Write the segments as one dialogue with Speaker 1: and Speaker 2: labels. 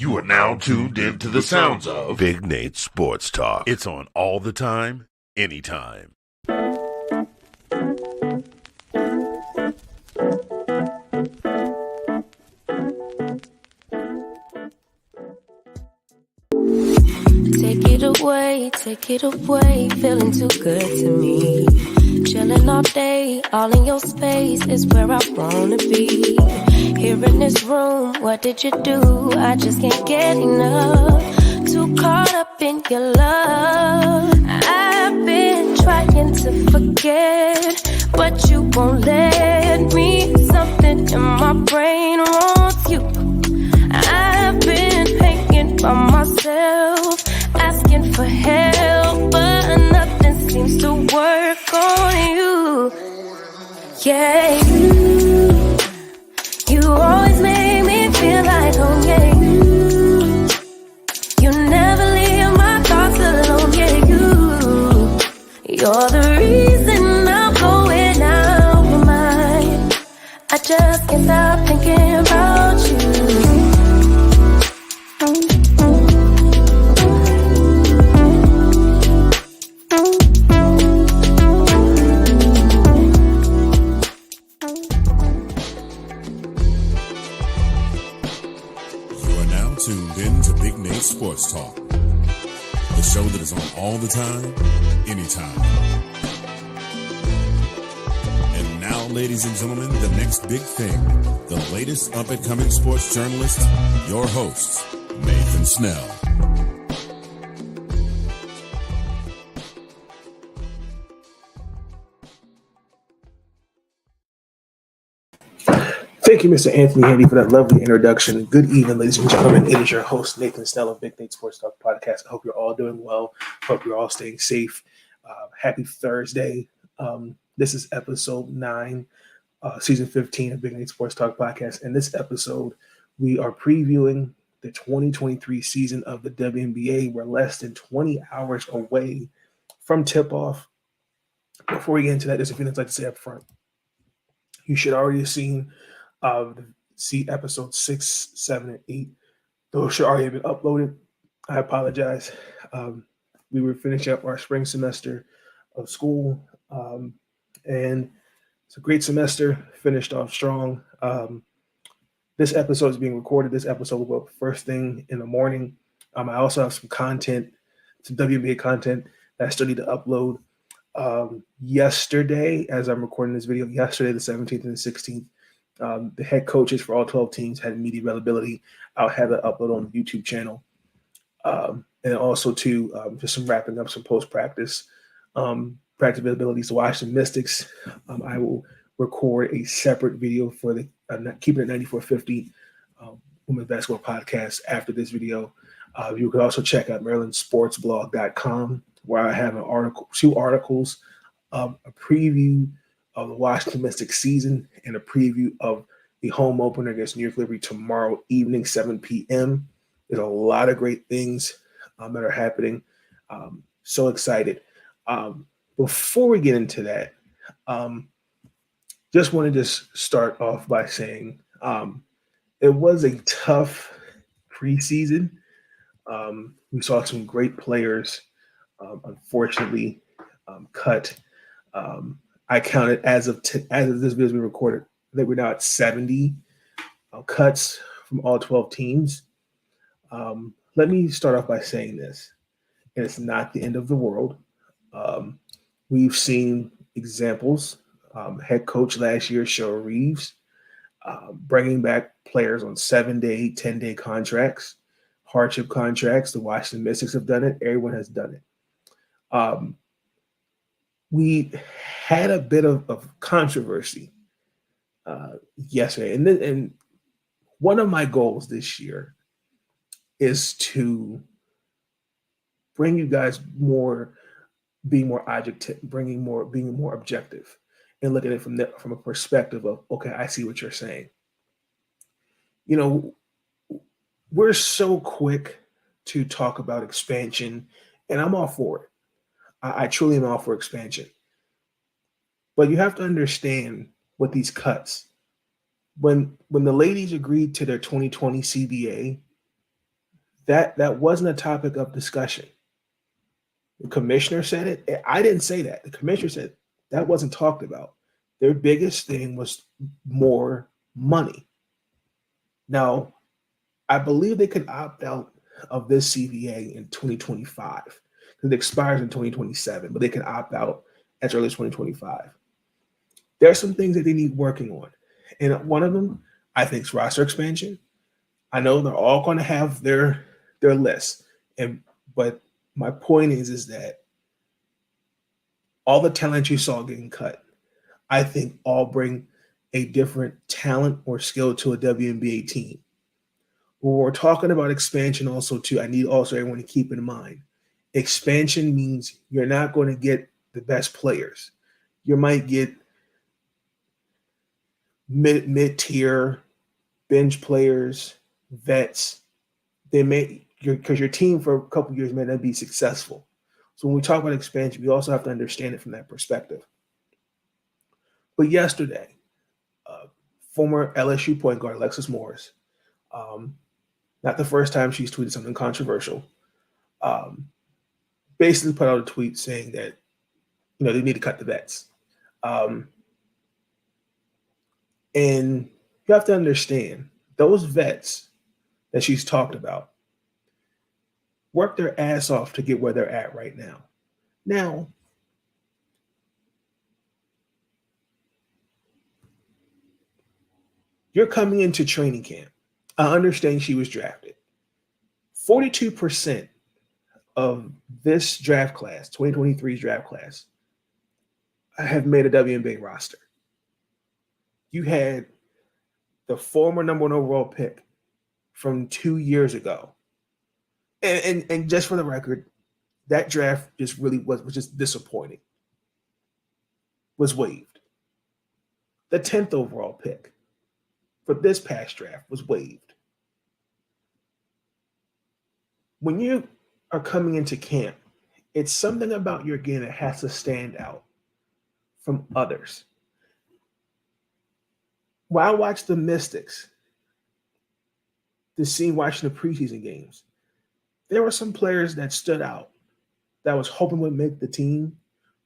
Speaker 1: You are now tuned into the sounds of
Speaker 2: Big Nate Sports Talk.
Speaker 1: It's on all the time, anytime.
Speaker 3: Take it away, feeling too good to me. Chilling all day, all in your space is where I wanna be. Here in this room, what did you do? I just can't get enough. Too caught up in your love. I've been trying to forget, but you won't let me. Something in my brain wants you. I've been hanging by myself, asking for help, but nothing seems to work on you. Yeah, you always make me feel like home. Yeah, you never leave my thoughts alone. Yeah, you're the reason I'm going out of my mind. I just can't stop thinking about you.
Speaker 4: Tuned in to Big Nate Sports Talk, the show that is on all the time, anytime. And now, ladies and gentlemen, the next big thing, the latest up-and-coming sports journalist, your host, Nathan Snell.
Speaker 5: Thank you, Mr. Anthony Handy, for that lovely introduction. Good evening, ladies and gentlemen. It is your host, Nathan Snell of Big Nate Sports Talk Podcast. I hope you're all doing well. Hope you're all staying safe. Happy Thursday. This is episode 9, season 15 of Big Nate Sports Talk Podcast. In this episode, we are previewing the 2023 season of the WNBA. We're less than 20 hours away from tip-off. Before we get into that, there's a few things I'd like to say up front. You should already have seen see episode 6, 7, and 8. Those should already have been uploaded. I apologize. We were finishing up our spring semester of school, and it's a great semester. Finished off strong. This episode is being recorded. This episode will go up first thing in the morning. I also have some content, some WNBA content that I still need to upload. Yesterday, as I'm recording this video, yesterday, the 17th and the 16th, the head coaches for all 12 teams had media availability. I'll have that upload on the YouTube channel. And also, just some wrapping up some post-practice practice availabilities. The Washington Mystics, I will record a separate video for the Keeping It 9450 Women's Basketball Podcast after this video. You can also check out MarylandSportsBlog.com, where I have two articles, a preview of the Washington Mystics season and a preview of the home opener against New York Liberty tomorrow evening, 7 p.m. There's a lot of great things that are happening. So excited. Before we get into that, just want to just start off by saying it was a tough preseason. We saw some great players, unfortunately, cut. I counted as of this video being recorded, I think we're now at 70 cuts from all 12 teams. Let me start off by saying this, and it's not the end of the world. We've seen examples. Head coach last year, Cheryl Reeves, bringing back players on 7-day, 10-day contracts, hardship contracts. The Washington Mystics have done it. Everyone has done it. We had a bit of controversy yesterday. And one of my goals this year is to bring you guys being more objective and look at it from a perspective of, okay, I see what you're saying. You know, we're so quick to talk about expansion, and I'm all for it. I truly am all for expansion. But you have to understand what these cuts, when the ladies agreed to their 2020 CBA, That wasn't a topic of discussion. The commissioner said it. I didn't say that. The commissioner said that wasn't talked about. Their biggest thing was more money. Now, I believe they could opt out of this CBA in 2025 because it expires in 2027, but they can opt out as early as 2025. There are some things that they need working on. And one of them, I think, is roster expansion. I know they're all going to have their lists. But my point is that all the talent you saw getting cut, I think all bring a different talent or skill to a WNBA team. When we're talking about expansion also too, I need also everyone to keep in mind, expansion means you're not going to get the best players. You might get mid-tier bench players, vets. Because your team for a couple of years may not be successful. So when we talk about expansion, we also have to understand it from that perspective. But yesterday, former LSU point guard Alexis Morris, not the first time she's tweeted something controversial, basically put out a tweet saying that, they need to cut the vets. And you have to understand, those vets that she's talked about work their ass off to get where they're at right now. Now, you're coming into training camp. I understand she was drafted. 42% of this draft class, 2023's draft class, have made a WNBA roster. You had the former number 1 overall pick from 2 years ago. And just for the record, that draft just really was just disappointing. Was waived. The 10th overall pick for this past draft was waived. When you are coming into camp, it's something about your game that has to stand out from others. When I watched the Mystics, watching the preseason games, there were some players that stood out that I was hoping would make the team,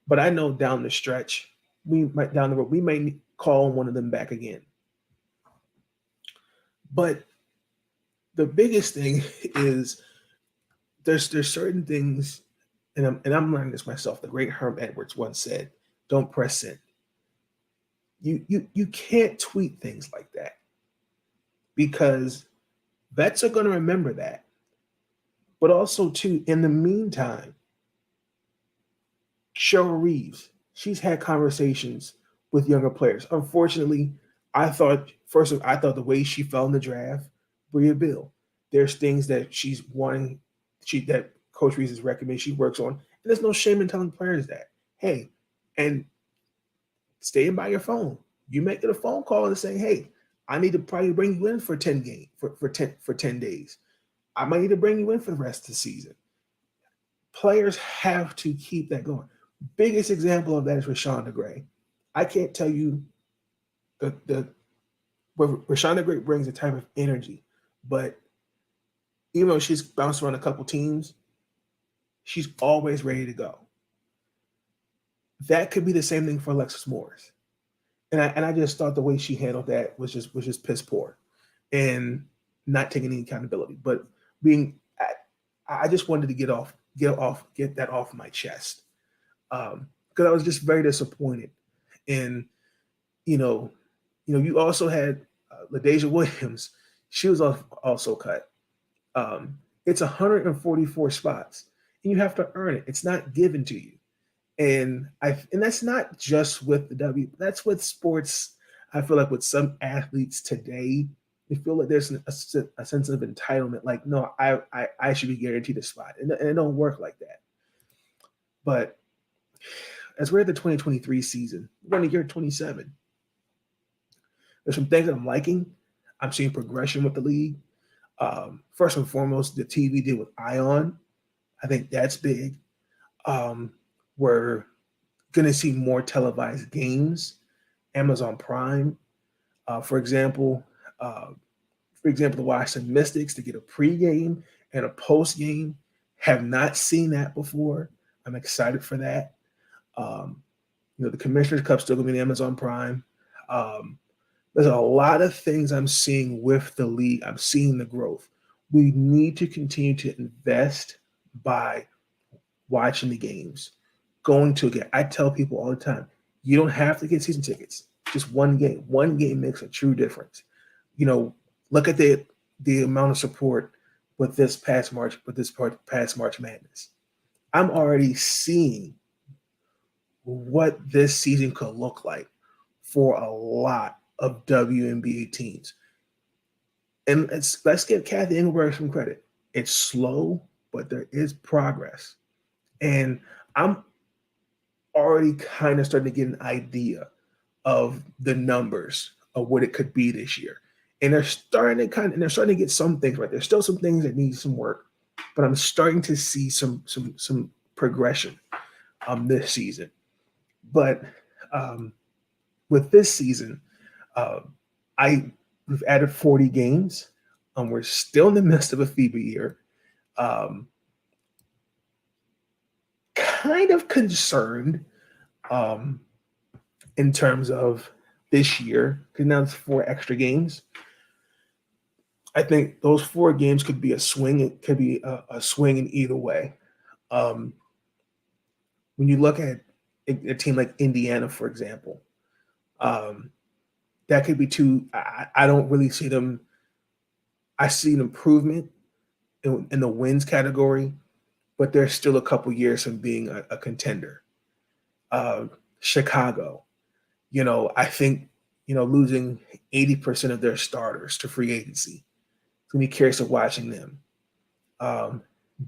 Speaker 5: but I know down the stretch, we may call one of them back again. But the biggest thing is there's certain things, and I'm learning this myself. The great Herm Edwards once said, "Don't press send." You can't tweet things like that because vets are going to remember that. But also, too, in the meantime, Cheryl Reeves, she's had conversations with younger players. Unfortunately, I thought the way she fell in the draft, Bria Bill. There's things that she's wanting, that Coach Reeves has recommended she works on. And there's no shame in telling players that. Hey, and staying by your phone. You make it a phone call and saying, hey, I need to probably bring you in for 10 days. I might need to bring you in for the rest of the season. Players have to keep that going. Biggest example of that is Rashonda Gray. I can't tell you where Rashonda Gray brings a type of energy, but even though she's bounced around a couple teams, she's always ready to go. That could be the same thing for Alexis Morris. And I just thought the way she handled that was just piss poor and not taking any accountability. But I just wanted to get that off my chest. Because I was just very disappointed. And, you also had LaDasia Williams. She was also cut. It's 144 spots, and you have to earn it. It's not given to you. And that's not just with the W. That's with sports. I feel like with some athletes today, they feel like there's a sense of entitlement. Like, no, I should be guaranteed a spot, and it don't work like that. But as we're at the 2023 season, we're in the year 27. There's some things that I'm liking. I'm seeing progression with the league. First and foremost, the TV deal with Ion. I think that's big. We're going to see more televised games. Amazon Prime, for example, for example, the Washington Mystics to get a pregame and a postgame. Have not seen that before. I'm excited for that. The Commissioner's Cup still going to be on Amazon Prime. There's a lot of things I'm seeing with the league. I'm seeing the growth. We need to continue to invest by watching the games, going to a game. I tell people all the time, you don't have to get season tickets. Just one game. One game makes a true difference. Look at the amount of support with this past March Madness. I'm already seeing what this season could look like for a lot of WNBA teams. And let's give Kathy Engelberg some credit. It's slow, but there is progress. And I'm already kind of starting to get an idea of the numbers of what it could be this year. And they're starting to get some things right. There's still some things that need some work, but I'm starting to see some progression this season. But with this season, we've added 40 games. We're still in the midst of a FIBA year. Kind of concerned in terms of this year, because now it's 4 extra games. I think those 4 games could be a swing. It could be a swing in either way. When you look at a team like Indiana, for example, that could be 2. I don't really see them. I see an improvement in the wins category, but there's still a couple years from being a contender. Chicago, I think, losing 80% of their starters to free agency. It's going to be curious of watching them.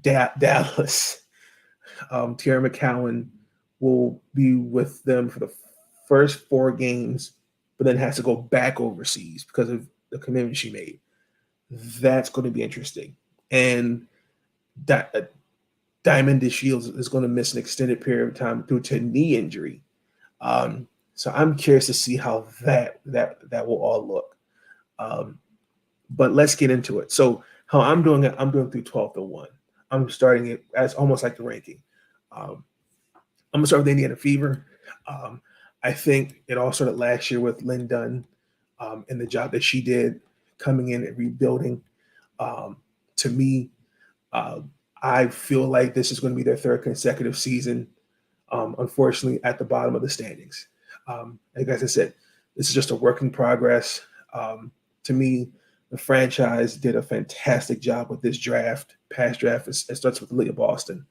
Speaker 5: Dallas, Tierra McCowan will be with them for the first 4 games, but then has to go back overseas because of the commitment she made. That's going to be interesting. And Diamond DeShields is going to miss an extended period of time due to a knee injury. So I'm curious to see how that will all look. But let's get into it. So how I'm doing it, I'm doing through 12-1. I'm starting it as almost like the ranking. I'm going to start with Indiana Fever. I think it all started last year with Lynn Dunn and the job that she did coming in and rebuilding. To me, I feel like this is going to be their 3rd consecutive season, unfortunately, at the bottom of the standings. Like I said, this is just a work in progress. To me, the franchise did a fantastic job with this draft. Past draft, it starts with Leah Boston.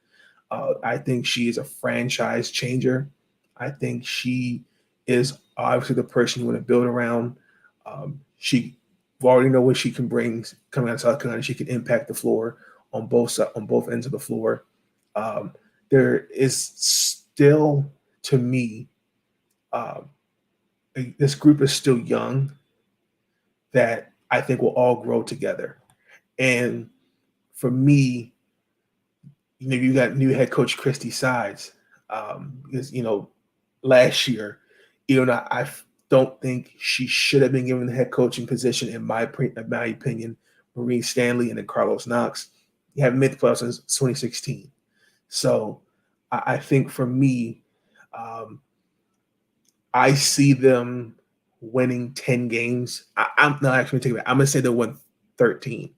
Speaker 5: I think she is a franchise changer. I think she is obviously the person you want to build around. She already know what she can bring coming out of South Carolina. She can impact the floor on both ends of the floor. There is still, to me, this group is still young that I think will all grow together. And for me, you got new head coach Christy Sides. Because last year, I don't think she should have been given the head coaching position in my opinion. Maureen Stanley and then Carlos Knox. You haven't made the playoffs since 2016. So I think for me, I see them winning 10 games. I'm not actually taking it back. I'm going to say they'll win 13.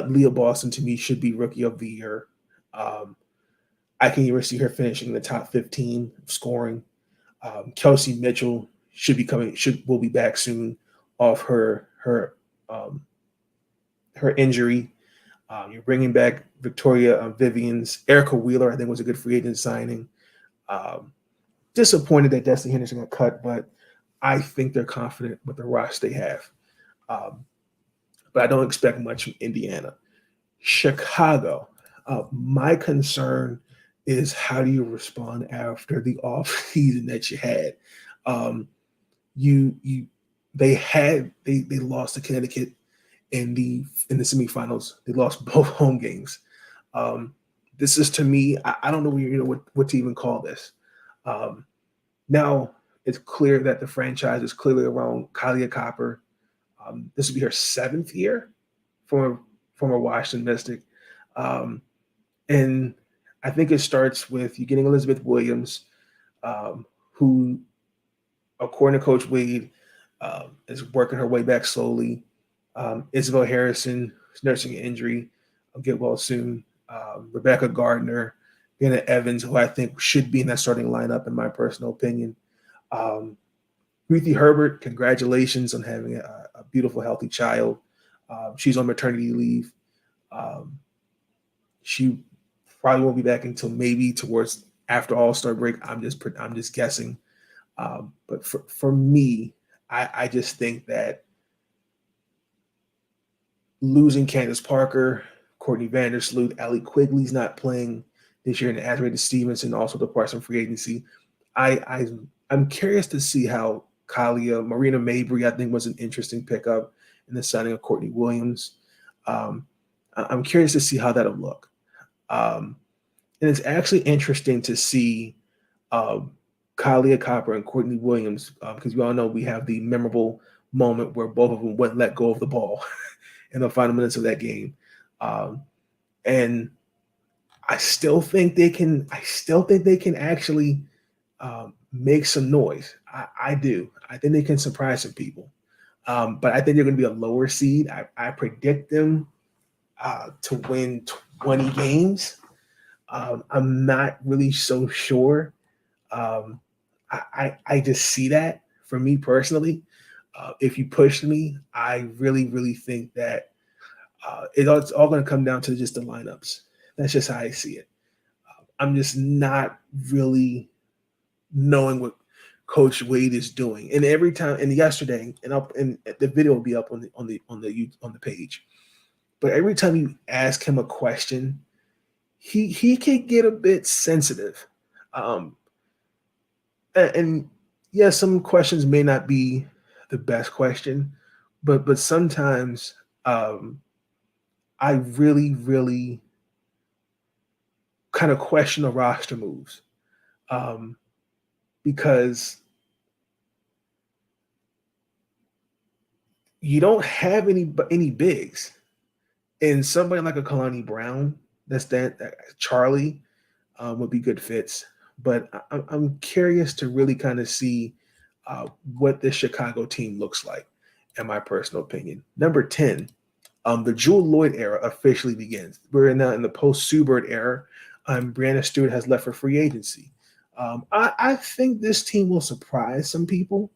Speaker 5: Leah Boston, to me, should be Rookie of the Year. I can even see her finishing in the top 15 scoring. Kelsey Mitchell will be back soon off her injury. You're bringing back Victoria Vivians. Erica Wheeler, I think, was a good free agent signing. Disappointed that Destiny Henderson got cut, but I think they're confident with the roster they have. But I don't expect much from Indiana. Chicago, my concern is how do you respond after the off season that you had? They lost to Connecticut in the semifinals. They lost both home games. This is, to me, I don't know what to even call this. Now it's clear that the franchise is clearly around Kalia Copper. This will be her 7th year, former Washington Mystic. And I think it starts with you getting Elizabeth Williams, who, according to Coach Wade, is working her way back slowly. Isabel Harrison is nursing an injury. I'll get well soon. Rebecca Gardner, Vienna Evans, who I think should be in that starting lineup, in my personal opinion. Ruthie Herbert, congratulations on having a beautiful, healthy child. She's on maternity leave. She probably won't be back until maybe towards after All-Star break. I'm just guessing. But for me, I just think that losing Candace Parker, Courtney Vandersloot, Allie Quigley's not playing this year, and Azraida Stevenson also departs from free agency. I'm curious to see how Kalia, Marina Mabry, I think, was an interesting pickup in the signing of Courtney Williams. I'm curious to see how that'll look. And it's actually interesting to see Kalia Copper and Courtney Williams, because we all know we have the memorable moment where both of them wouldn't let go of the ball in the final minutes of that game. And I still think they can actually make some noise. I do. I think they can surprise some people. But I think they're going to be a lower seed. I predict them to win 20 games. I'm not really so sure. I just see that for me personally. If you push me, I really, really think that it's all going to come down to just the lineups. That's just how I see it. I'm just not really knowing what Coach Wade is doing. And every time, and yesterday, and the video will be up on the page. But every time you ask him a question, he can get a bit sensitive. And yes, some questions may not be the best question, but sometimes I really, really kind of question the roster moves because you don't have any bigs, and somebody like a Kalani Brown, that Charlie would be good fits. But I'm curious to really kind of see what this Chicago team looks like, in my personal opinion. Number 10, the Jewel Lloyd era officially begins. We're now in the post-Sue Bird era. Brianna Stewart has left for free agency. I think this team will surprise some people,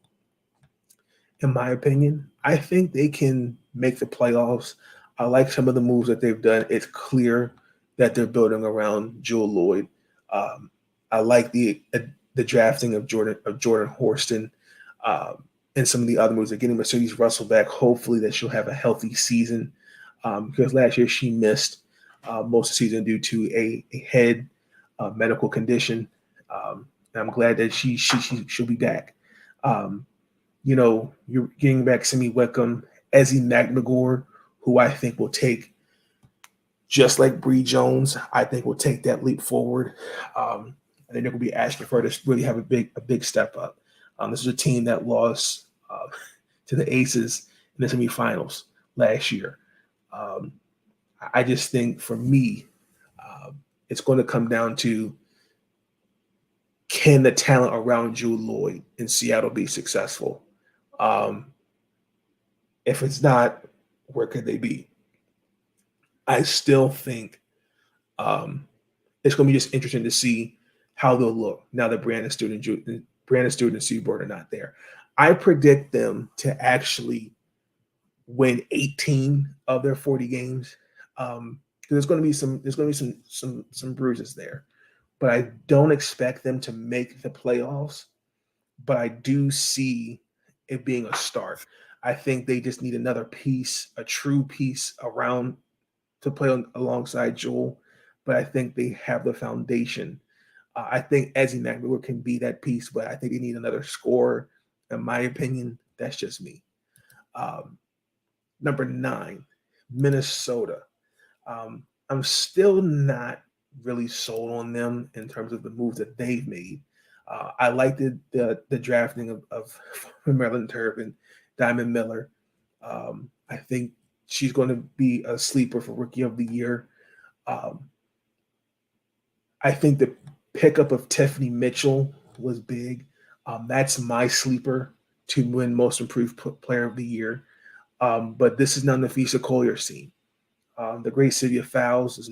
Speaker 5: in my opinion. I think they can make the playoffs. I like some of the moves that they've done. It's clear that they're building around Jewel Lloyd. I like the drafting of Jordan Horston and some of the other moves. They're getting Mercedes Russell back. Hopefully that she'll have a healthy season because last year she missed most of the season due to a head medical condition. And I'm glad that she'll be back. You're getting back Simi Wickham, Ezzie McMagor, who I think will take, just like Bree Jones, I think will take that leap forward. I think they're going to be asking for her to really have a big step up. This is a team that lost to the Aces in the semifinals last year. I just think for me, it's going to come down to, can the talent around Jewel Lloyd in Seattle be successful? If it's not, where could they be? I still think it's going to be just interesting to see how they'll look now that Brandon Stewart and Sue Bird are not there. I predict them to actually win 18 of their 40 games. There's going to be some bruises there, but I don't expect them to make the playoffs. But I do see it being a start. I think they just need another piece, a true piece around to play alongside Jewel. But I think they have the foundation. I think Ezzie McMagor can be that piece, but I think they need another scorer. In my opinion, that's just me. Number 9, Minnesota. I'm still not really sold on them in terms of the moves that they've made. I like the drafting of Maryland Turpin, Diamond Miller. I think she's going to be a sleeper for Rookie of the Year. Um, I think the pickup of Tiffany Mitchell was big. That's my sleeper to win Most Improved Player of the Year. But this is not Nafisa Collier's team. The great city of fouls is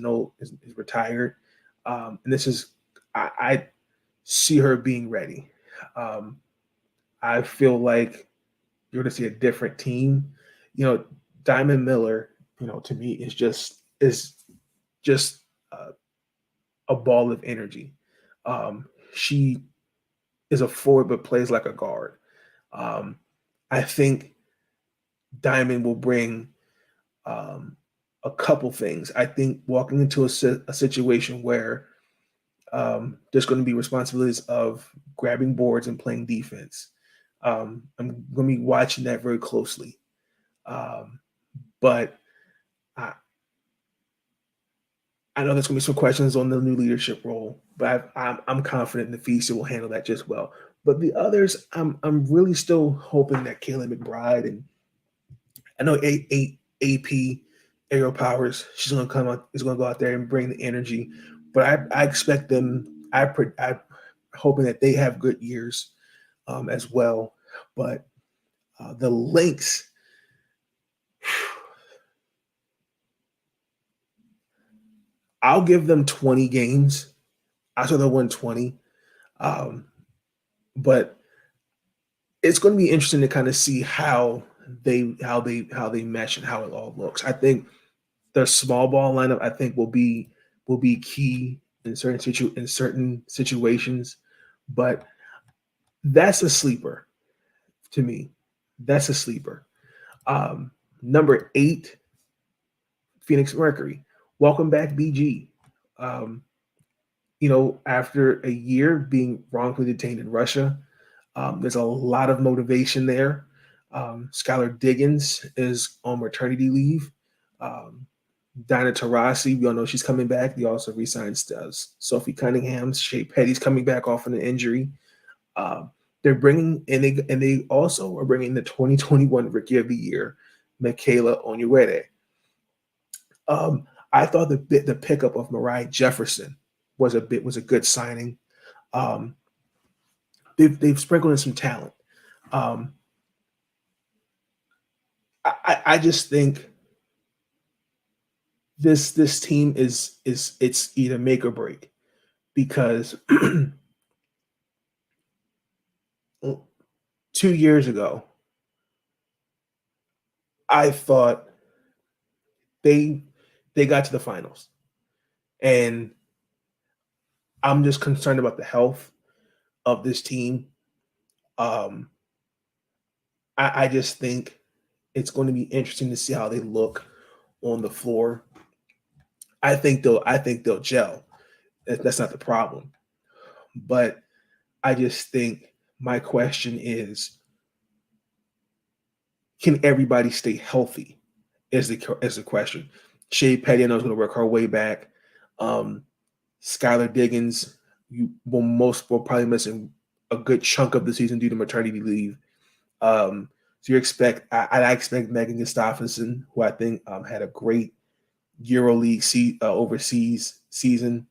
Speaker 5: retired, and this is I see her being ready. Um, I feel like you're going to see a different team. Diamond Miller, to me is just uh, a ball of energy. She is a forward but plays like a guard. Um, I think Diamond will bring um, a couple things. I think walking into a situation where there's going to be responsibilities of grabbing boards and playing defense. I'm going to be watching that very closely. But I, I know there's going to be some questions on the new leadership role, but I'm confident Nafisa will handle that just well. But the others, I'm really still hoping that Kayla McBride and I know AP Aerial Powers, she's going to come out, is going to go out there and bring the energy. But I expect them. I'm hoping that they have good years as well. But the Lynx, I'll give them 20 games. I saw they'll win 20. Um, but it's going to be interesting to kind of see how they mesh and how it all looks. I think their small ball lineup I think will be key in certain situations, but that's a sleeper to me. That's a sleeper. Number 8, Phoenix Mercury. Welcome back, BG. Um, after a year being wrongfully detained in Russia, there's a lot of motivation there. Skylar Diggins is on maternity leave. Um, Dinah Taurasi, we all know she's coming back. They also re-signed Sophie Cunningham. Shea Petty's coming back off an injury. They're bringing and they also are bringing the 2021 Rookie of the Year, Michaela Onyeweide. I thought the pickup of Mariah Jefferson was a good signing. Um, they've sprinkled in some talent. Um, I just think this team is it's either make or break because 2 years ago I thought they got to the finals, and I'm just concerned about the health of this team. Um, I just think it's going to be interesting to see how they look on the floor. I think they'll gel. That's not the problem. But I just think my question is, can everybody stay healthy? Is the question. Shea Petty, I know, is going to work her way back. Skylar Diggins, will probably missing a good chunk of the season due to maternity leave. So I expect Megan Gustafsson, who I think had a great EuroLeague overseas season.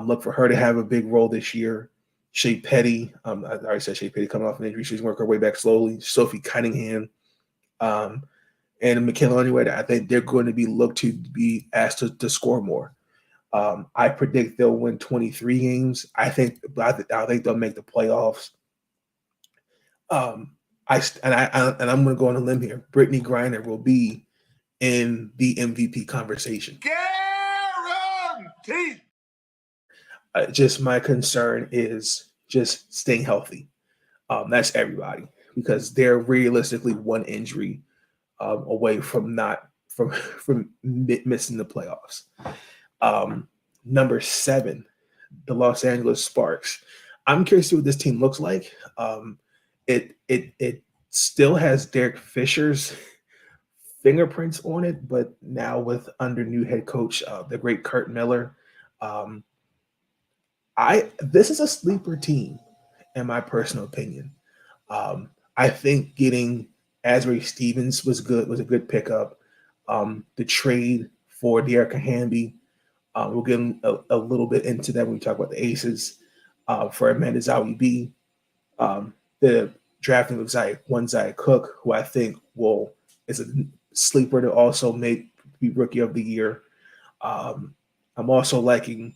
Speaker 5: Look for her to have a big role this year. Shea Petty, I already said Shea Petty coming off an injury. She's working her way back slowly. Sophie Cunningham, and Michaela Onyeweide, I think they're going to be looked to be asked to score more. I predict they'll win 23 games. I think they'll make the playoffs. I'm going to go on a limb here. Brittany Griner will be in the MVP conversation.
Speaker 2: Guaranteed.
Speaker 5: Just my concern is just staying healthy. That's everybody, because they're realistically one injury away from missing the playoffs. Number 7, the Los Angeles Sparks. I'm curious to see what this team looks like. It still has Derek Fisher's fingerprints on it, but now under new head coach, the great Kurt Miller. This is a sleeper team, in my personal opinion. I think getting Asbury Stevens was a good pickup. The trade for De'Arica Hamby, we'll get a little bit into that when we talk about the Aces. For Amanda Zawi B, the drafting of Zaya Cook, who I think is a sleeper to also be Rookie of the Year. I'm also liking,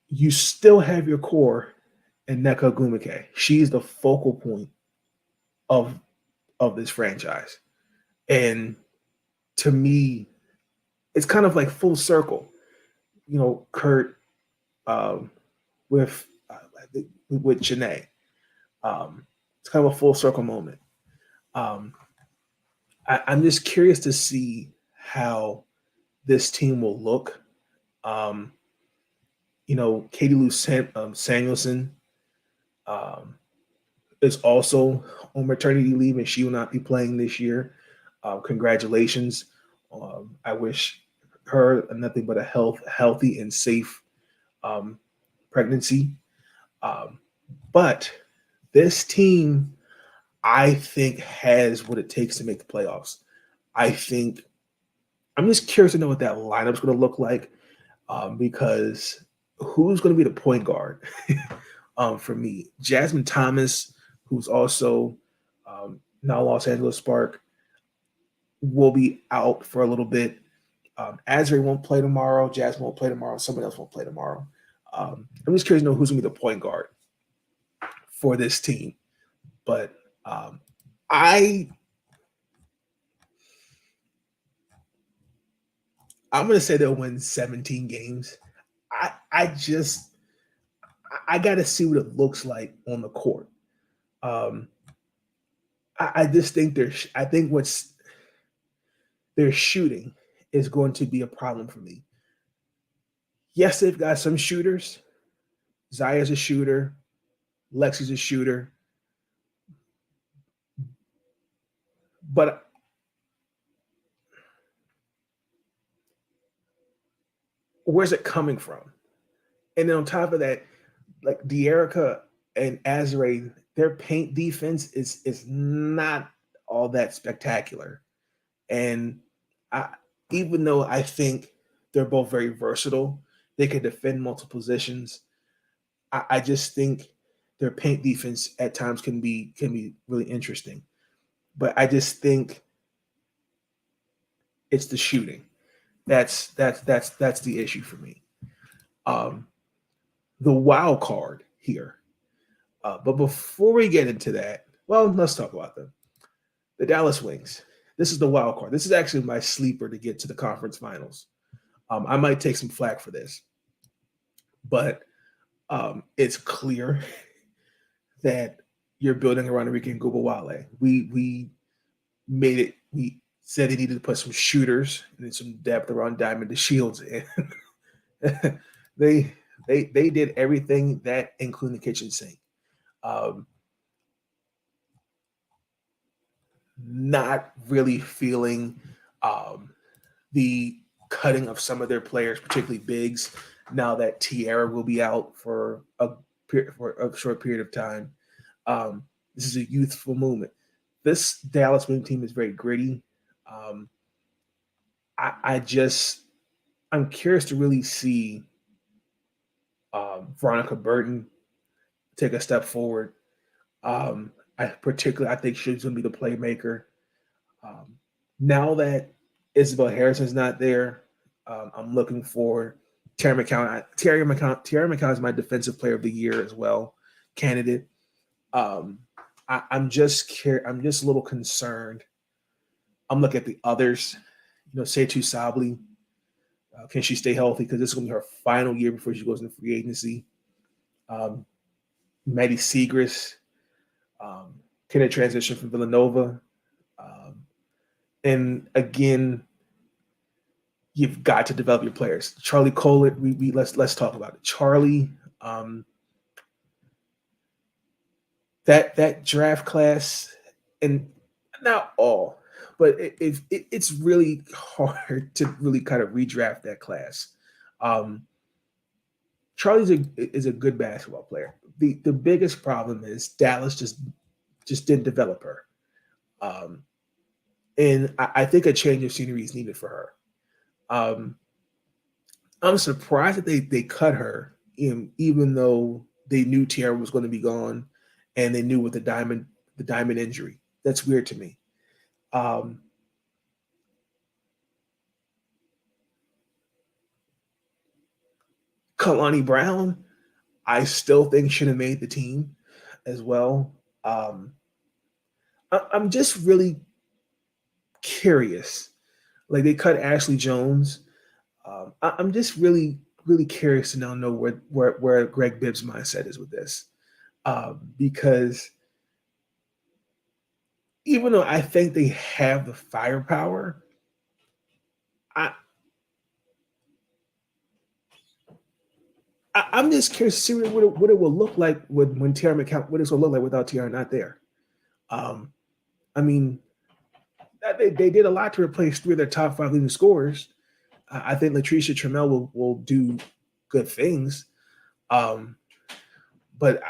Speaker 5: you still have your core in Nneka Ogwumike. She's the focal point of this franchise. And to me, it's kind of like full circle. Kurt with Janae. It's kind of a full circle moment. I'm just curious to see how this team will look. Katie Lou Samuelson is also on maternity leave, and she will not be playing this year. Congratulations. I wish her nothing but a healthy and safe pregnancy. But this team, I think, has what it takes to make the playoffs. I'm just curious to know what that lineup is going to look like, because who's going to be the point guard for me? Jasmine Thomas, who's also now Los Angeles Spark, will be out for a little bit. Asbury won't play tomorrow. Jasmine won't play tomorrow. Someone else won't play tomorrow. I'm just curious to know who's going to be the point guard for this team. But I'm going to say they'll win 17 games. I got to see what it looks like on the court. I just think their shooting is going to be a problem for me. Yes, they've got some shooters. Zaya's a shooter. Lexi's a shooter. But where's it coming from? And then on top of that, like De'Arica and Azrae, their paint defense is not all that spectacular. And even though I think they're both very versatile, they can defend multiple positions, I just think their paint defense at times can be really interesting. But I just think it's the shooting. That's the issue for me. The wild card here. But before we get into that, well, let's talk about them. The Dallas Wings. This is the wild card. This is actually my sleeper to get to the conference finals. I might take some flack for this, but it's clear that you're building around Enrique Ngubawale. We made it. We said they needed to put some shooters and some depth around Diamond DeShields in. They did everything that, including the kitchen sink. Not really feeling the cutting of some of their players, particularly bigs, now that Tierra will be out for a short period of time. This is a youthful movement. This Dallas Wing team is very gritty. I'm curious to really see Veronica Burton take a step forward. I think she's going to be the playmaker. Now that Isabel Harrison's not there, I'm looking for Terry McCown. Terry McCown is my Defensive Player of the Year as well, candidate. I'm just a little concerned. I'm looking at the others. Setu Sabli. Can she stay healthy? Because this is going to be her final year before she goes into free agency. Maddie Segrist. Can it transition from Villanova? And again, you've got to develop your players. Charlie Collett, let's talk about it. Charlie, that draft class, and not all, but it's really hard to really kind of redraft that class. Charlie is a good basketball player. The biggest problem is Dallas just didn't develop her. And I think a change of scenery is needed for her. I'm surprised that they cut her, even though they knew Tiara was going to be gone, and they knew with the diamond injury. That's weird to me. Kalani Brown, I still think should have made the team as well. I'm just really curious. Like they cut Ashley Jones. I'm just really, really curious to now know where Greg Bibbs' mindset is with this, because even though I think they have the firepower, I'm just curious to see what it will look like when Tiara McCall, what it's going to look like without Tiara not there. I mean, they did a lot to replace 3 of their top 5 leading scorers. I think Latricia Trammell will do good things, but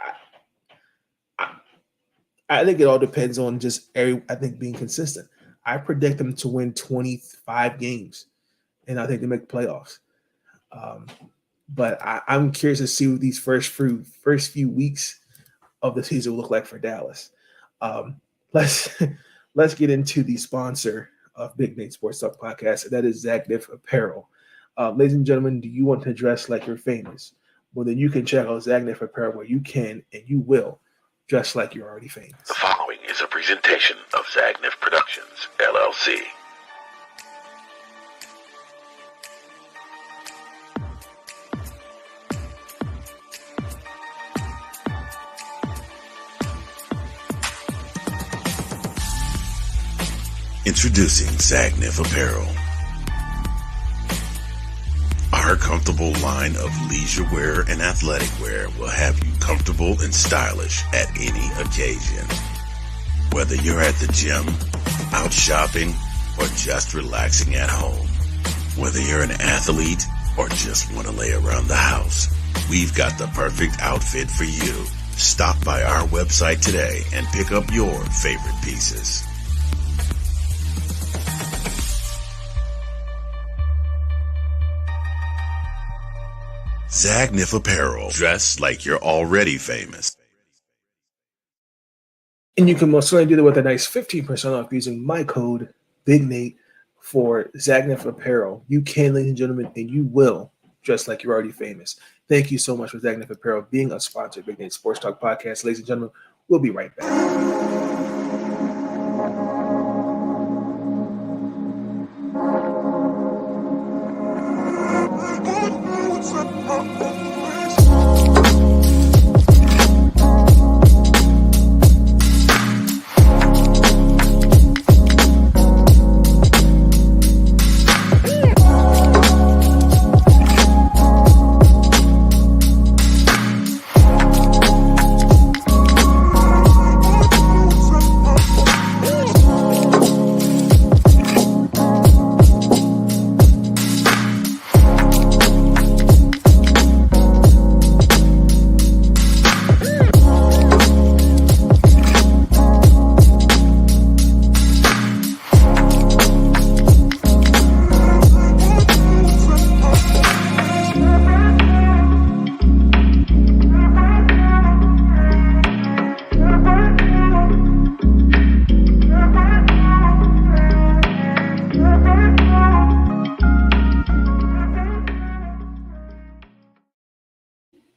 Speaker 5: I think it all depends on just I think being consistent. I predict them to win 25 games, and I think they make the playoffs. But I'm curious to see what these first few weeks of the season will look like for Dallas. Let's get into the sponsor of Big Nate Sports Talk Podcast, and that is Zagnif Apparel. Ladies and gentlemen, do you want to dress like you're famous? Well, then you can check out Zagnif Apparel, where you can and you will dress like you're already famous.
Speaker 2: The following is a presentation of Zagnif Productions, LLC. Introducing Zagnif Apparel. Our comfortable line of leisure wear and athletic wear will have you comfortable and stylish at any occasion. Whether you're at the gym, out shopping, or just relaxing at home. Whether you're an athlete or just want to lay around the house, we've got the perfect outfit for you. Stop by our website today and pick up your favorite pieces. Zagnif Apparel. Dress like you're already famous.
Speaker 5: And you can most certainly do that with a nice 15% off using my code BIGNATE for Zagnif Apparel. You can, ladies and gentlemen, and you will dress like you're already famous. Thank you so much for Zagnif Apparel being a sponsor of Big Nate Sports Talk Podcast. Ladies and gentlemen, we'll be right back.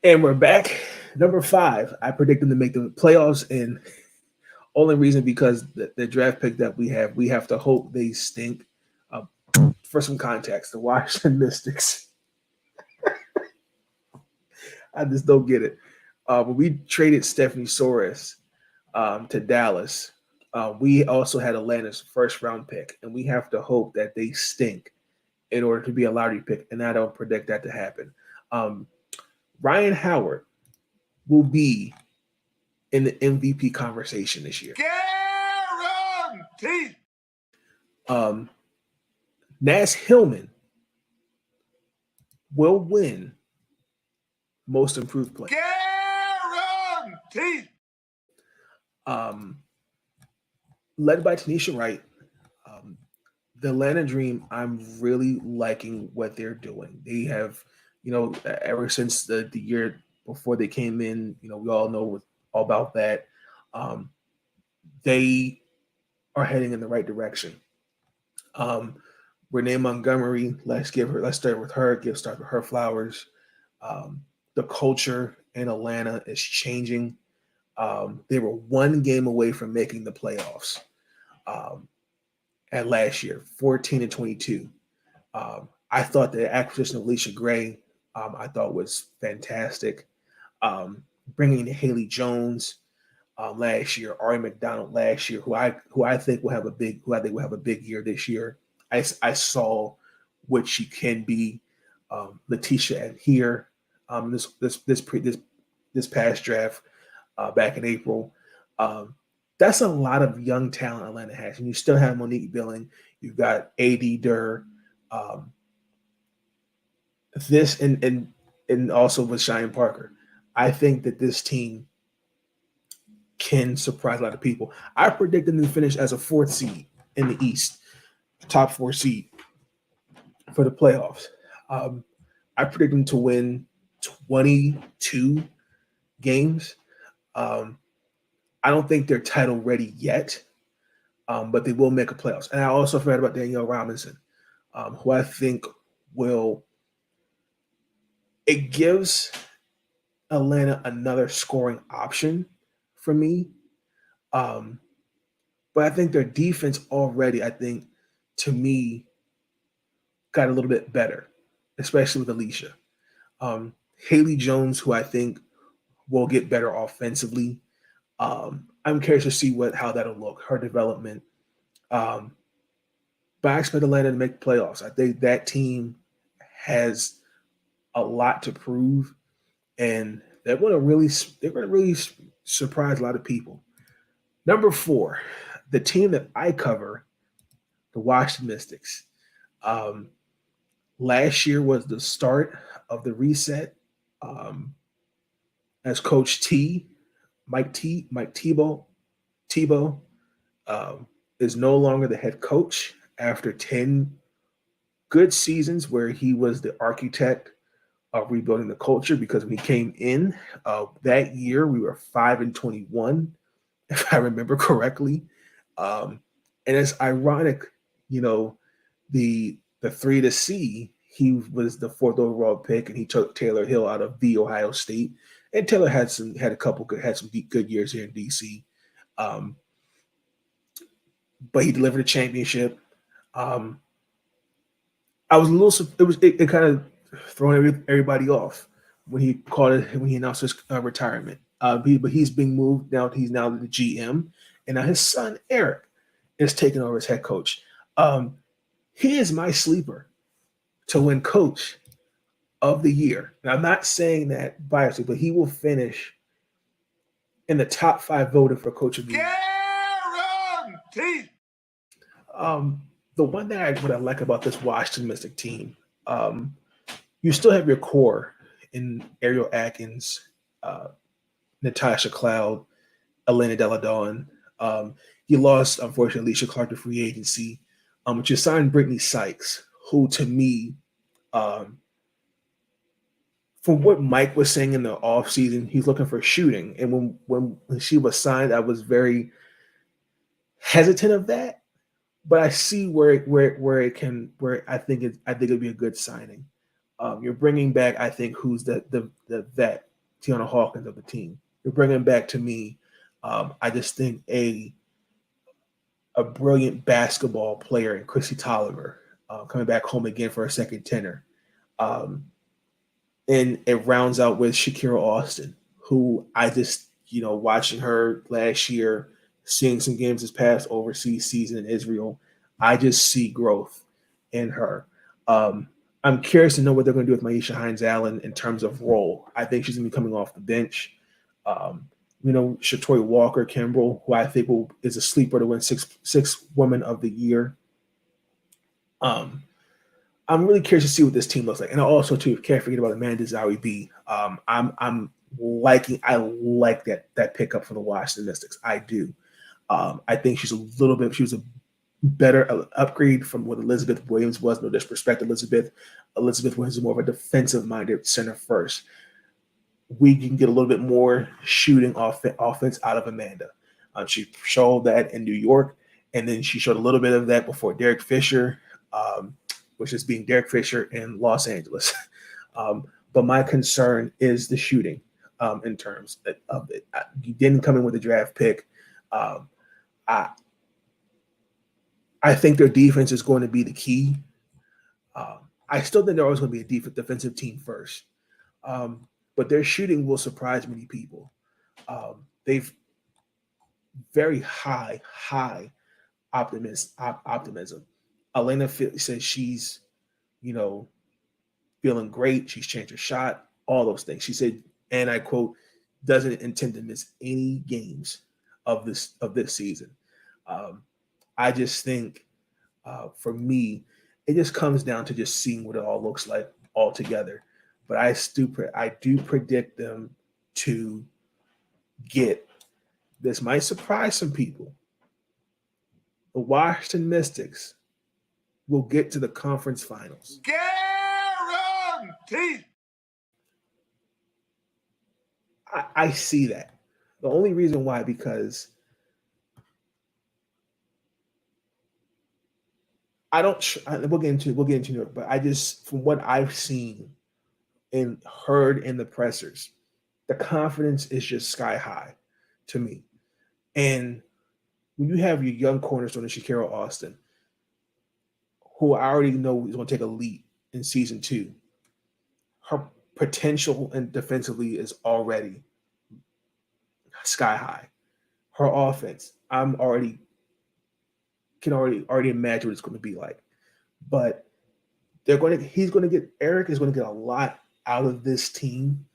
Speaker 5: And we're back. Number 5, I predict them to make the playoffs, and only reason because the draft pick that we have to hope they stink. For some context, the Washington Mystics. I just don't get it. When we traded Stephanie Soares to Dallas, we also had Atlanta's first round pick, and we have to hope that they stink in order to be a lottery pick, and I don't predict that to happen. Ryan Howard will be in the MVP conversation this year.
Speaker 2: Guaranteed.
Speaker 5: Nas Hillman will win Most Improved Player.
Speaker 2: Guaranteed.
Speaker 5: led by Tanisha Wright. Um, the Atlanta Dream, I'm really liking what they're doing. They have, ever since the year before they came in, we all know all about that. Um, they are heading in the right direction. Um, Renee Montgomery, let's start with her, start with her flowers. The culture in Atlanta is changing. They were one game away from making the playoffs at last year, 14-22. I thought the acquisition of Alicia Gray, I thought was fantastic. Bringing in Haley Jones last year, Ari McDonald last year, who I think will have a big year this year. I saw what she can be. Letitia and here this past draft back in April. That's a lot of young talent Atlanta has, and you still have Monique Billing. You've got A.D. Durr. This and also with Cheyenne Parker. I think that this team can surprise a lot of people. I predict them to finish as a 4th seed in the East, top 4 seed for the playoffs. I predict them to win 22 games. I don't think they're title ready yet, but they will make a playoffs. And I also forgot about Danielle Robinson, who I think will. It gives Atlanta another scoring option for me. But I think their defense already, to me, got a little bit better, especially with Alicia. Haley Jones, who I think will get better offensively. I'm curious to see how that'll look, her development. But I expect Atlanta to make the playoffs. I think that team has a lot to prove, and they're going to really surprise a lot of people. Number 4, the team that I cover, the Washington Mystics. Last year was the start of the reset. As Coach Mike Tebow, is no longer the head coach after 10 good seasons where he was the architect of rebuilding the culture, because when he came in that year, we were 5-21, if I remember correctly. And it's ironic, the 3 to C, he was the 4th overall pick, and he took Taylor Hill out of the Ohio State. And Taylor had some good years here in DC. But he delivered a championship. I was a little, it kind of throwing everybody off when he announced his retirement. But he's being moved now. He's now the GM, and now his son Eric is taking over as head coach. He is my sleeper to win Coach of the Year. Now, I'm not saying that biasly, but he will finish in the top 5 voted for Coach of the Year.
Speaker 2: Guaranteed.
Speaker 5: The one thing what I like about this Washington Mystic team, you still have your core in Ariel Atkins, Natasha Cloud, Elena Deladon. You lost, unfortunately, Alicia Clark to free agency, but you signed Brittany Sykes, who to me, from what Mike was saying in the offseason, he's looking for shooting. And when she was signed, I was very hesitant of that. But I see where I think it'd be a good signing. You're bringing back, I think, who's the vet, Tiana Hawkins of the team. You're bringing back, to me, I just think a brilliant basketball player in Chrissy Tolliver, coming back home again for a second tenor. And it rounds out with Shakira Austin, who I just, watching her last year, seeing some games this past overseas season in Israel, I just see growth in her. I'm curious to know what they're going to do with Maisha Hines-Allen in terms of role. I think she's going to be coming off the bench. Shatori Walker Kimbrell, who I think is a sleeper to win six Women of the Year. I'm really curious to see what this team looks like. And also, too, can't forget about Amanda Zawi B. I like that pickup for the Washington Mystics. I do. I think she was a better upgrade from what Elizabeth Williams was. No disrespect, Elizabeth Williams is more of a defensive-minded center first. We can get a little bit more shooting offense out of Amanda. She showed that in New York, and then she showed a little bit of that before Derek Fisher, which is being Derek Fisher in Los Angeles. But my concern is the shooting in terms of it. You didn't come in with a draft pick. I think their defense is going to be the key. I still think they're always going to be a defensive team first. But their shooting will surprise many people. They've very high optimism. Elena says she's, feeling great. She's changed her shot, all those things. She said, and I quote, doesn't intend to miss any games of this season. I just think for me, it just comes down to just seeing what it all looks like all together. But I do predict them to get, this might surprise some people, the Washington Mystics will get to the conference finals.
Speaker 1: Guaranteed.
Speaker 5: I see that. The only reason why, because we'll get into New York, but I just, from what I've seen and heard in the pressers, the confidence is just sky high to me. And when you have your young cornerstone, Shakira Austin, who I already know is going to take a leap in season 2, her potential and defensively is already sky high. Her offense, can already imagine what it's going to be like. But Eric is going to get a lot out of this team.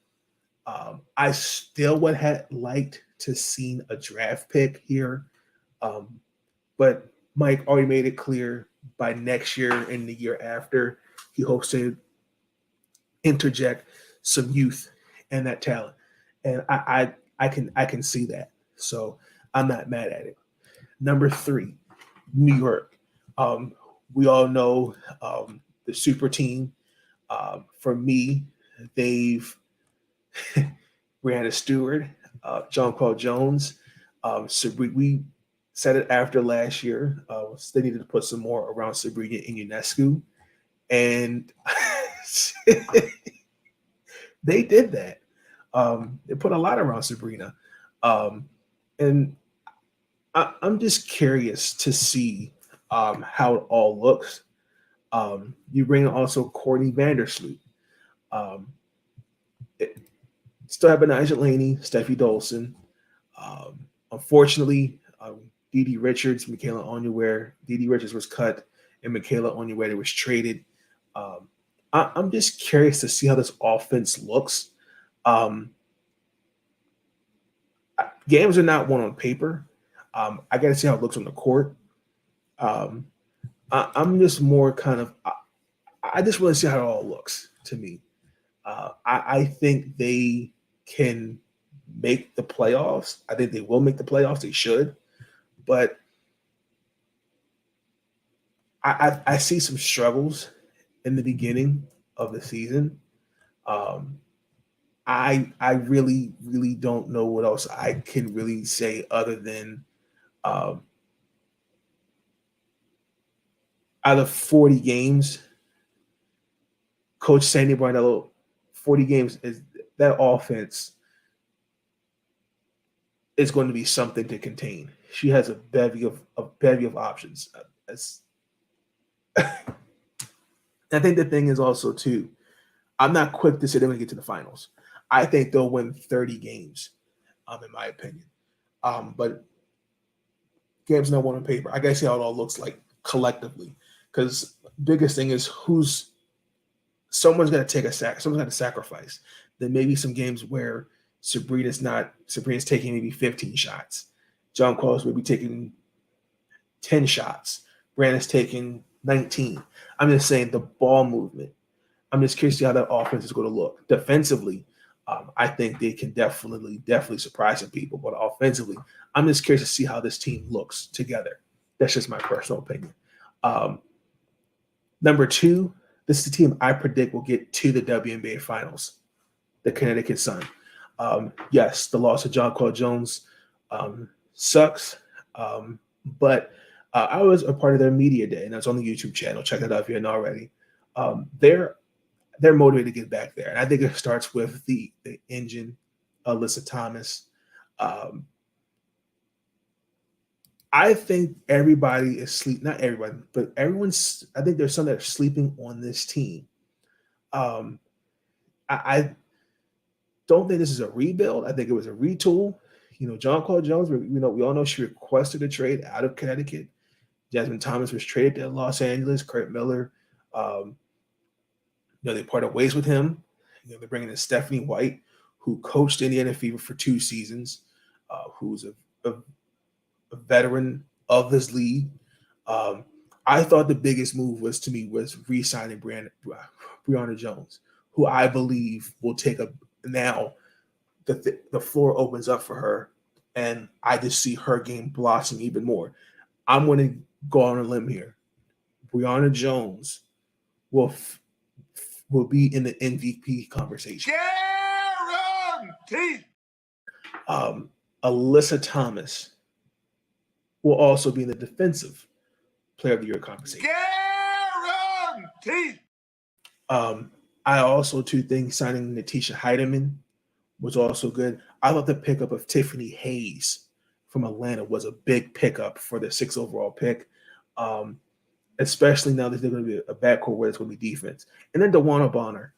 Speaker 5: I still would have liked to seen a draft pick here. But Mike already made it clear by next year and the year after, he hopes to interject some youth and that talent. And I can see that. So I'm not mad at it. Number 3, New York. We all know the super team. For me, they've Brianna Stewart, John Paul Jones. So we said it after last year. They needed to put some more around Sabrina and UNESCO. And they did that. They put a lot around Sabrina. And I'm just curious to see how it all looks. You bring in also Courtney Vandersloot. Still have Benijah Laney, Steffi Dolson. Unfortunately, Dee Dee Richards, Michaela Onyewer. Dee Dee Richards was cut, and Michaela Onyewer was traded. I'm just curious to see how this offense looks. Games are not won on paper. I got to see how it looks on the court. I'm just more kind of I just want to see how it all looks to me. I think they can make the playoffs. I think they will make the playoffs. They should. But I see some struggles in the beginning of the season. I really, really don't know what else I can really say other than out of 40 games, Coach Sandy Barnello, 40 games, is that offense is going to be something to contain. She has a bevy of options. I think the thing is also, too, I'm not quick to say they're going to get to the finals. I think they'll win 30 games, in my opinion. But games not won on paper. I got to see how it all looks like collectively. Because biggest thing is someone's going to take someone's going to sacrifice. There may be some games where Sabrina's taking maybe 15 shots. John Carlos may be taking 10 shots. Brandon's taking 19. I'm just saying the ball movement. I'm just curious to see how that offense is going to look. Defensively, I think they can definitely surprise some people. But offensively, I'm just curious to see how this team looks together. That's just my personal opinion. Number two, this is the team I predict will get to the WNBA Finals, the Connecticut Sun. Yes, the loss of John Paul Jones sucks, but I was a part of their media day, and that's on the YouTube channel. Check that out if you haven't already. They're motivated to get back there, and I think it starts with the engine, Alyssa Thomas. I think everybody is not everybody, but everyone's. I think there's some that are sleeping on this team. I don't think this is a rebuild. I think it was a retool. John Paul Jones, we all know she requested a trade out of Connecticut. Jasmine Thomas was traded to Los Angeles. Kurt Miller, they parted ways with him. They're bringing in Stephanie White, who coached Indiana Fever for 2 seasons, who's a veteran of this league. I thought the biggest move was re-signing Breonna Jones, who I believe will take now the floor opens up for her, and I just see her game blossom even more. I'm going to go on a limb here. Breonna Jones will be in the MVP conversation.
Speaker 2: Guaranteed.
Speaker 5: Alyssa Thomas will also be in the defensive player of the year conversation.
Speaker 2: Guaranteed.
Speaker 5: I also too think signing Natisha Heidemann was also good. I thought the pickup of Tiffany Hayes from Atlanta was a big pickup for the 6th overall pick, especially now that they're going to be a backcourt where it's going to be defense. And then DeWanna Bonner,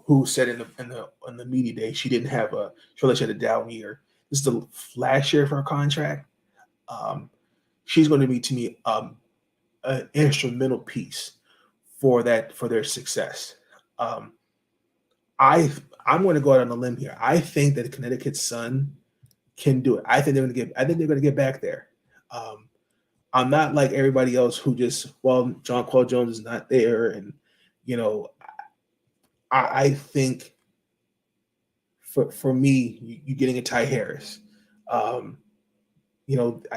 Speaker 5: who said in the media day she didn't have she had a down year. This is the last year of her contract. She's going to be, to me, an instrumental piece for their success. I'm going to go out on a limb here. I think that the Connecticut Sun can do it. I think they're going to get back there. I'm not like everybody else who John Paul Jones is not there, and I think for me, you getting a Ty Harris. I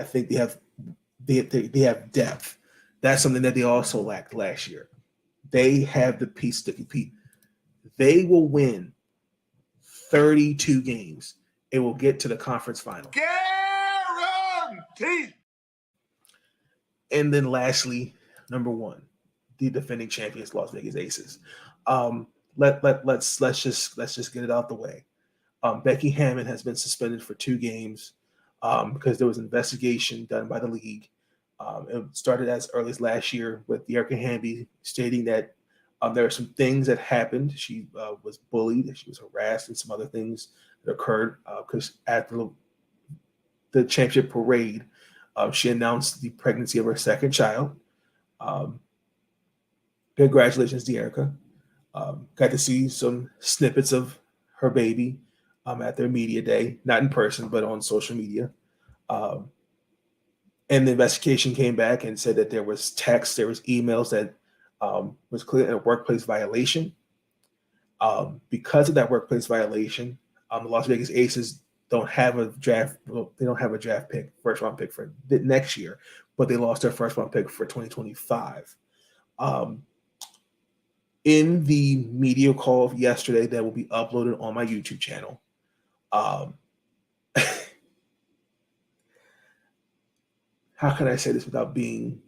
Speaker 5: think they have depth. That's something that they also lacked last year. They have the piece to compete. They will win 32 games. It will get to the conference final.
Speaker 2: Guaranteed.
Speaker 5: And then lastly, number 1, the defending champions, Las Vegas Aces. Let's just get it out the way. Becky Hammon has been suspended for 2 games because there was an investigation done by the league. It started as early as last year with Erica Hamby stating that there are some things that happened. She was bullied, she was harassed, and some other things that occurred because after the championship parade, she announced the pregnancy of her 2nd child. Congratulations, De'Erica. Got to see some snippets of her baby at their media day, not in person, but on social media. And the investigation came back and said that there was texts, there was emails that was clearly a workplace violation. Because of that workplace violation, the Las Vegas Aces don't have a draft. They don't have a draft pick, 1st round pick for next year, but they lost their 1st round pick for 2025. In the media call yesterday that will be uploaded on my YouTube channel, how can I say this without being...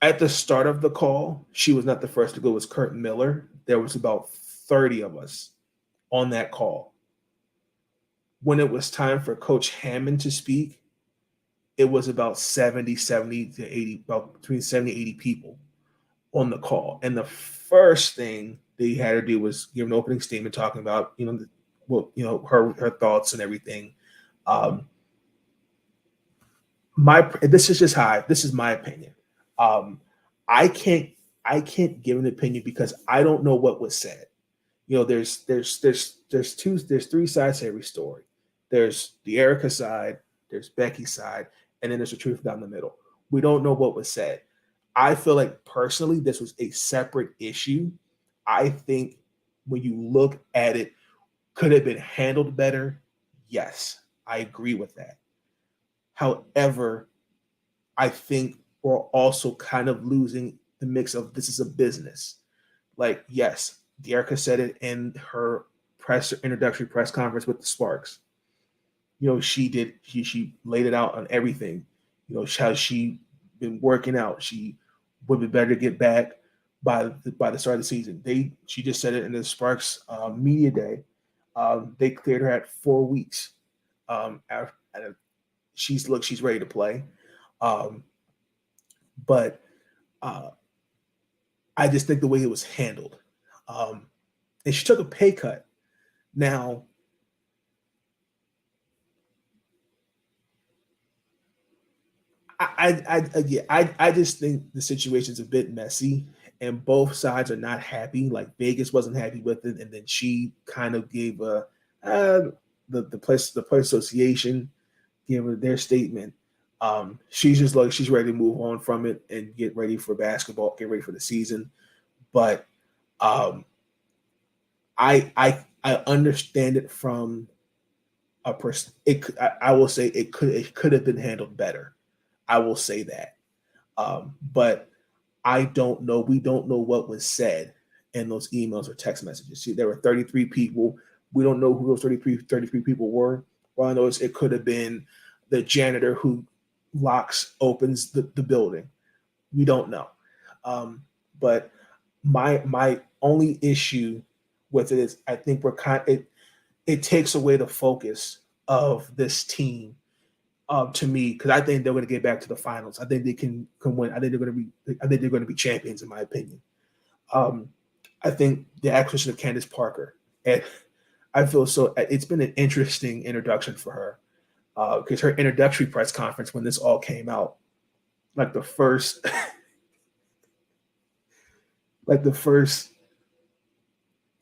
Speaker 5: At the start of the call, she was not the first to go. It was Kurt Miller. There was about 30 of us on that call. When it was time for Coach Hammond to speak, it was about 70 to 80, about between 70 and 80 people on the call. And the first thing they had to do was give an opening statement talking about, her thoughts and everything. This is my opinion. I can't give an opinion because I don't know what was said. There's 3 sides to every story. There's the Erica side, there's Becky's side, and then there's the truth down the middle. We don't know what was said. I feel like personally this was a separate issue I think when you look at it, could it have been handled better? Yes, I agree with that. However, I think we're also kind of losing the mix of this is a business. Like, yes, Dearica said it in her introductory press conference with the Sparks. She laid it out on everything. How she been working out. She would be better to get back by the start of the season. She just said it in the Sparks media day. They cleared her at 4 weeks. She's ready to play. But I just think the way it was handled, and she took a pay cut. Now, I just think the situation's a bit messy, and both sides are not happy. Like Vegas wasn't happy with it, and then she kind of gave the place association gave her their statement. She's just like she's ready to move on from it and get ready for basketball, get ready for the season. But I understand it from a person. I will say it could have been handled better. I will say that. But I don't know. We don't know what was said in those emails or text messages. See, there were 33 people. We don't know who those 33 people were. All I know is it could have been the janitor who opens the building. We don't know. But my only issue with it is I think it takes away the focus of this team to me, because I think they're going to get back to the finals. I think they can win. I think they're going to be champions, in my opinion. I think the acquisition of Candace Parker, and I feel so. It's been an interesting introduction for her, because her introductory press conference when this all came out, like the first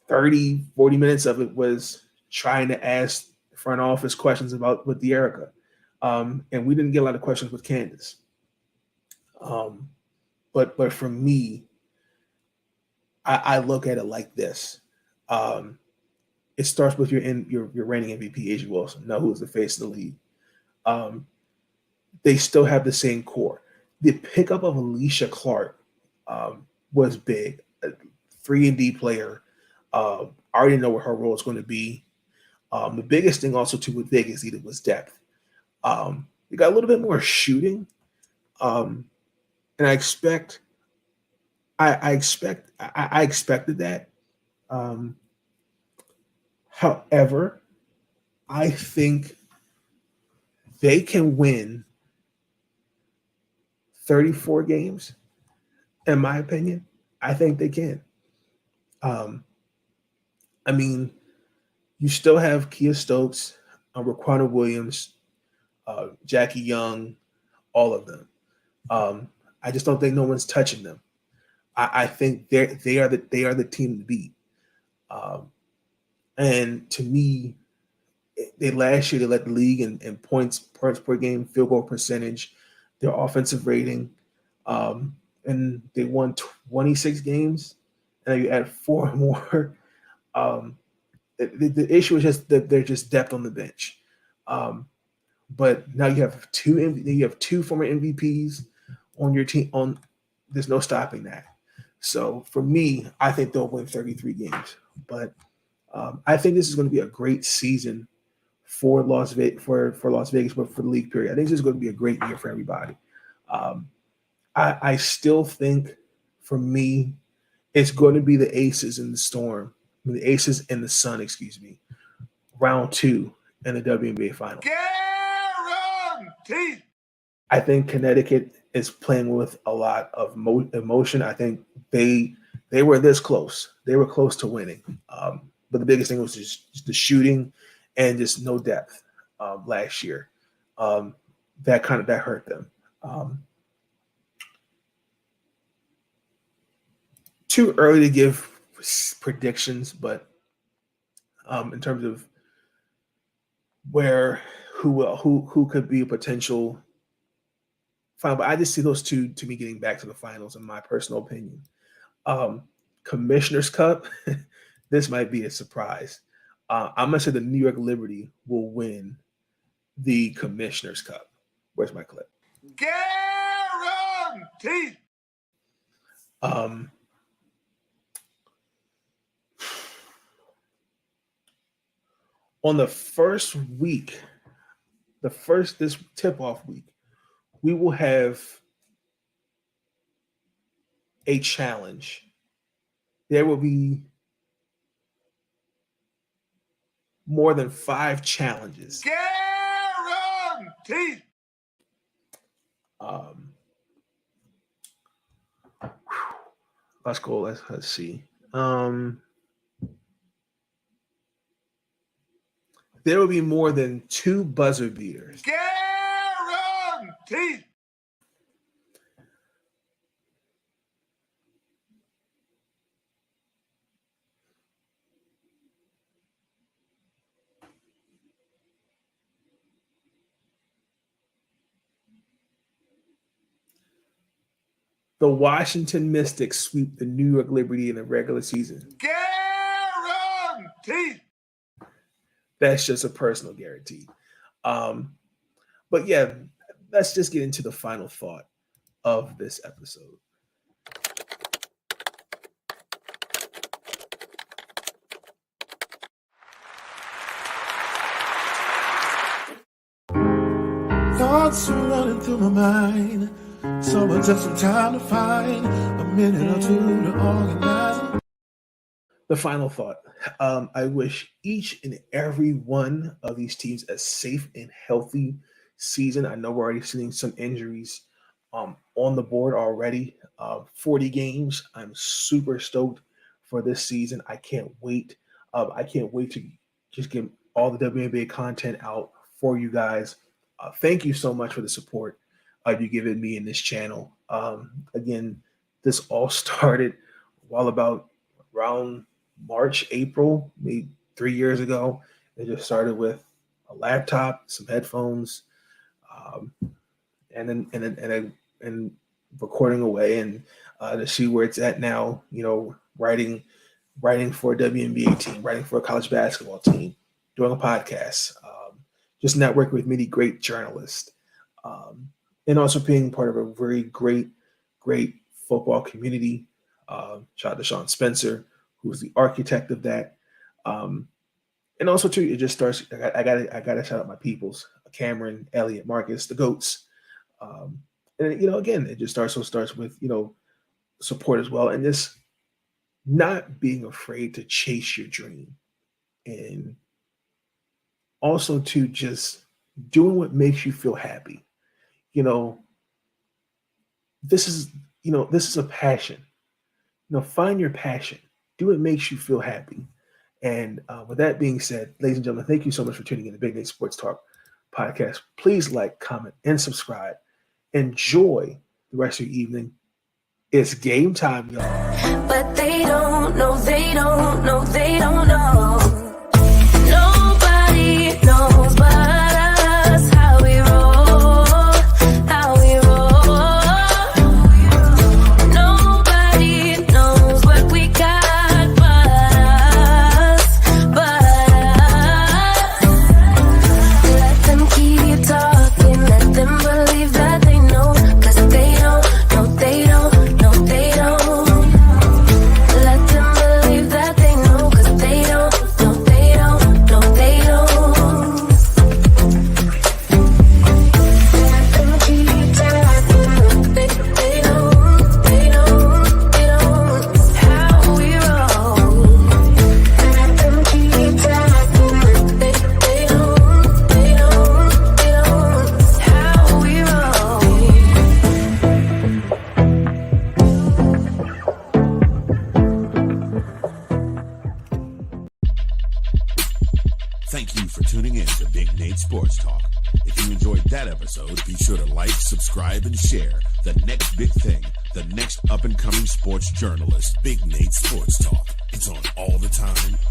Speaker 5: 30, 40 minutes of it was trying to ask front office questions with Dearica. And we didn't get a lot of questions with Candace. But for me, I look at it like this. It starts with your reigning MVP, A'ja Wilson, now who's the face of the league. They still have the same core. The pickup of Alicia Clark was big. A 3-and-D player. I already know what her role is going to be. The biggest thing also too with Vegas either was depth. We got a little bit more shooting, and I expected that. However, I think they can win 34 games. In my opinion, I think they can. I mean, you still have Kia Stokes, Raquana Williams, Jackie Young, all of them. I just don't think no one's touching them. I think they are the team to beat. And to me, last year they led the league in points per game, field goal percentage, their offensive rating, and they won 26 games. And you add 4 more. The issue is just that they're just depth on the bench. But now you have two former MVPs on your team. There's no stopping that. So for me, I think they'll win 33 games. But I think this is going to be a great season for Las Vegas, but for the league period. I think this is going to be a great year for everybody. I still think, for me, it's going to be the Aces in the Storm, the Aces in the Sun, round 2 in the WNBA Finals. Guaranteed. I think Connecticut is playing with a lot of emotion. I think they were this close. They were close to winning. But the biggest thing was just the shooting and just no depth last year. That hurt them. Too early to give predictions, but in terms of who could be a potential final, but I just see those two to me getting back to the finals, in my personal opinion. Commissioner's Cup, this might be a surprise. I'm going to say the New York Liberty will win the Commissioner's Cup. Where's my clip?
Speaker 2: Guaranteed.
Speaker 5: On the first week, this tip-off week, we will have a challenge. There will be more than 5 challenges.
Speaker 2: Guaranteed.
Speaker 5: Let's go. Let's see. There will be more than 2 buzzer beaters.
Speaker 2: Guaranteed.
Speaker 5: The Washington Mystics sweep the New York Liberty in the regular season.
Speaker 2: Guaranteed.
Speaker 5: That's just a personal guarantee. But yeah, let's just get into the final thought of this episode.
Speaker 6: Thoughts are running through my mind. Someone took some time to find a minute or two to organize them.
Speaker 5: The final thought. I wish each and every one of these teams a safe and healthy season. I know we're already seeing some injuries on the board already. 40 games. I'm super stoked for this season. I can't wait. I can't wait to just get all the WNBA content out for you guys. Thank you so much for the support you've given me in this channel. Again, this all started around March, April, maybe 3 years ago. It just started with a laptop, some headphones, and recording away, and to see where it's at now. You know, writing for a WNBA team, writing for a college basketball team, doing a podcast, just networking with many great journalists, and also being part of a very great football community. Shout out to Sean Spencer, who was the architect of that. And also too, it just starts. I gotta shout out my peoples: Cameron, Elliot, Marcus, the GOATs. And again, it just starts with support as well, and just not being afraid to chase your dream, and also to just doing what makes you feel happy. This is a passion. Find your passion. Do what makes you feel happy. And with that being said, ladies and gentlemen, thank you so much for tuning in to Big Nate Sports Talk podcast. Please like, comment, and subscribe. Enjoy the rest of your evening. It's game time, y'all.
Speaker 3: But they don't know, they don't know, they don't know. Nobody knows but us how we roll, how we roll. Nobody knows what we got but us, but us. Let them keep talking, let them believe that they know, 'cause they don't know, they don't know, they don't. Let them believe that they know, 'cause they don't know, they don't know, they don't. Let them keep talking, they don't, they don't, they don't. How we roll. Let them keep talking, they don't, they don't, they don't. How we roll.
Speaker 4: Thank you for tuning in to Big Nate Sports Talk. If you enjoyed that episode, be sure to like, subscribe, and share the next big thing, the next up-and-coming sports journalist, Big Nate Sports Talk. It's on all the time,